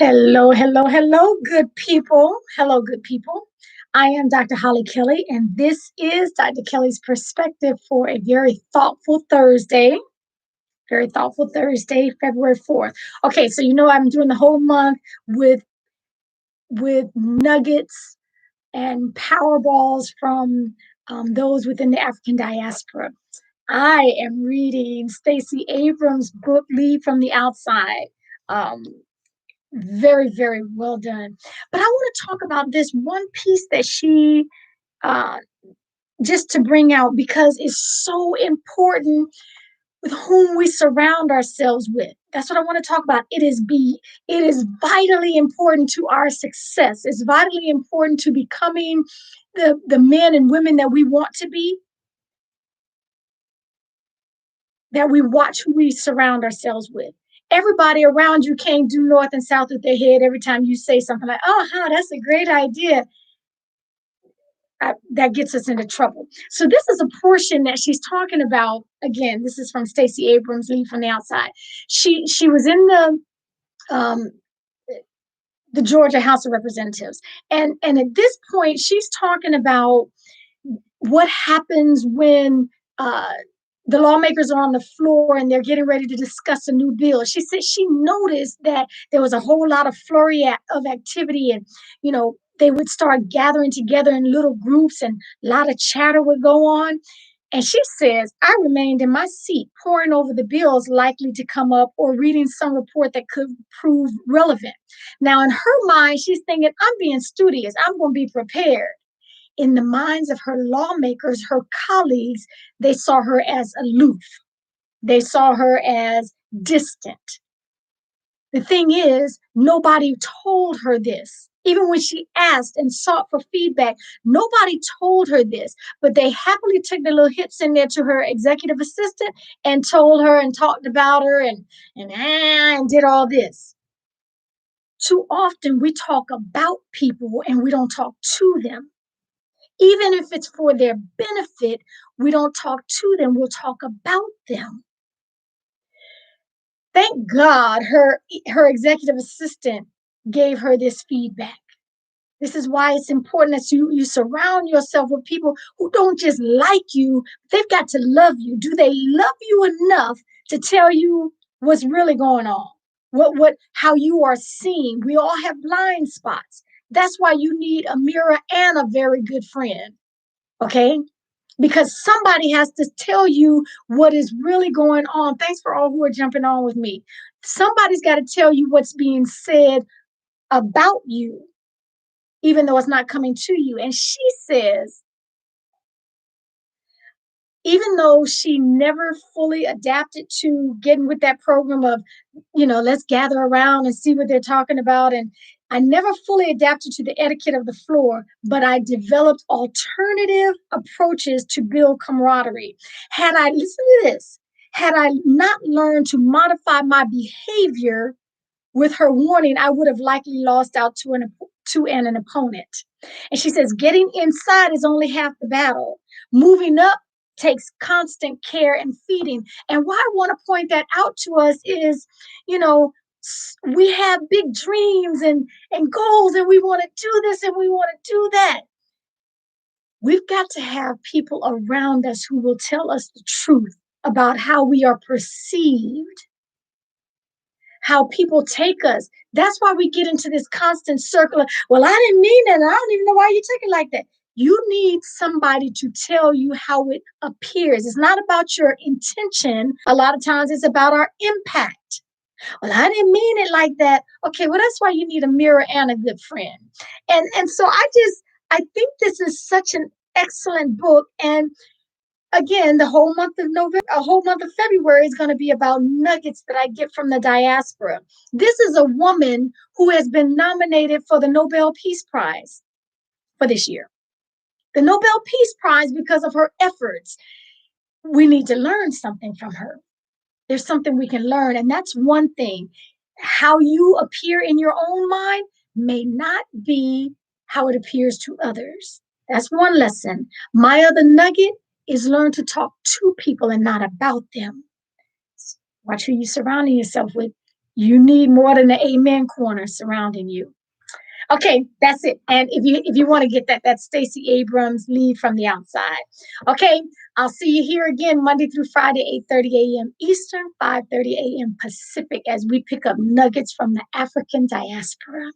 Hello, hello, hello, good people. Hello, good people. I am Dr. Hollie Kelly, and this is Dr. Kelly's perspective for a very thoughtful Thursday. Very thoughtful Thursday, February 4th. Okay, so I'm doing the whole month with nuggets and power balls from those within the African diaspora. I am reading Stacey Abrams' book, Lead from the Outside. Um, Very, very well done. But I want to talk about this one piece that she uh, just to bring out because it's so important with whom we surround ourselves with. That's what I want to talk about. It is vitally important to our success. It's vitally important to becoming the men and women that we want to be, that we watch who we surround ourselves with. Everybody around you can't do north and south with their head every time you say something like, oh, that's a great idea. That gets us into trouble. So this is a portion that she's talking about. Again, this is from Stacey Abrams, Lead from the Outside. She was in um, the Georgia House of Representatives, and at this point, she's talking about what happens when the lawmakers are on the floor and they're getting ready to discuss a new bill. She said she noticed that there was a whole lot of flurry of activity, and they would start gathering together in little groups, and a lot of chatter would go on. And she says, I remained in my seat, poring over the bills likely to come up or reading some report that could prove relevant. Now, in her mind, she's thinking, I'm being studious. I'm going to be prepared. In the minds of her lawmakers, her colleagues, they saw her as aloof. They saw her as distant. The thing is, nobody told her this. Even when she asked and sought for feedback, nobody told her this, but they happily took the little hits in there to her executive assistant and told her and talked about her and did all this. Too often we talk about people and we don't talk to them. Even if it's for their benefit, we don't talk to them, we'll talk about them. Thank God her executive assistant gave her this feedback. This is why it's important that you surround yourself with people who don't just like you, they've got to love you. Do they love you enough to tell you what's really going on? How you are seen. We all have blind spots. That's why you need a mirror and a very good friend. Okay? Because somebody has to tell you what is really going on. Thanks for all who are jumping on with me. Somebody's got to tell you what's being said about you, even though it's not coming to you. And she says, even though she never fully adapted to getting with that program of, let's gather around and see what they're talking about. And I never fully adapted to the etiquette of the floor, but I developed alternative approaches to build camaraderie. Listen to this, had I not learned to modify my behavior with her warning, I would have likely lost out to an opponent. And she says, getting inside is only half the battle. Moving up takes constant care and feeding. And why I want to point that out to us is, we have big dreams and goals, and we want to do this and we want to do that. We've got to have people around us who will tell us the truth about how we are perceived, how people take us. That's why we get into this constant circle of, well, I didn't mean that. I don't even know why you take it like that. You need somebody to tell you how it appears. It's not about your intention. A lot of times it's about our impact. Well, I didn't mean it like that. Okay, well, that's why you need a mirror and a good friend. And so I think this is such an excellent book. And again, the whole month of November, a whole month of February is going to be about nuggets that I get from the diaspora. This is a woman who has been nominated for the Nobel Peace Prize for this year. The Nobel Peace Prize because of her efforts. We need to learn something from her. There's something we can learn, and that's one thing. How you appear in your own mind may not be how it appears to others. That's one lesson. My other nugget is learn to talk to people and not about them. Watch who you're surrounding yourself with. You need more than the amen corner surrounding you. Okay, that's it. And if you want to get that, that's Stacey Abrams, Lead from the Outside. Okay, I'll see you here again Monday through Friday, 8:30 a.m. Eastern, 5:30 a.m. Pacific, as we pick up nuggets from the African diaspora.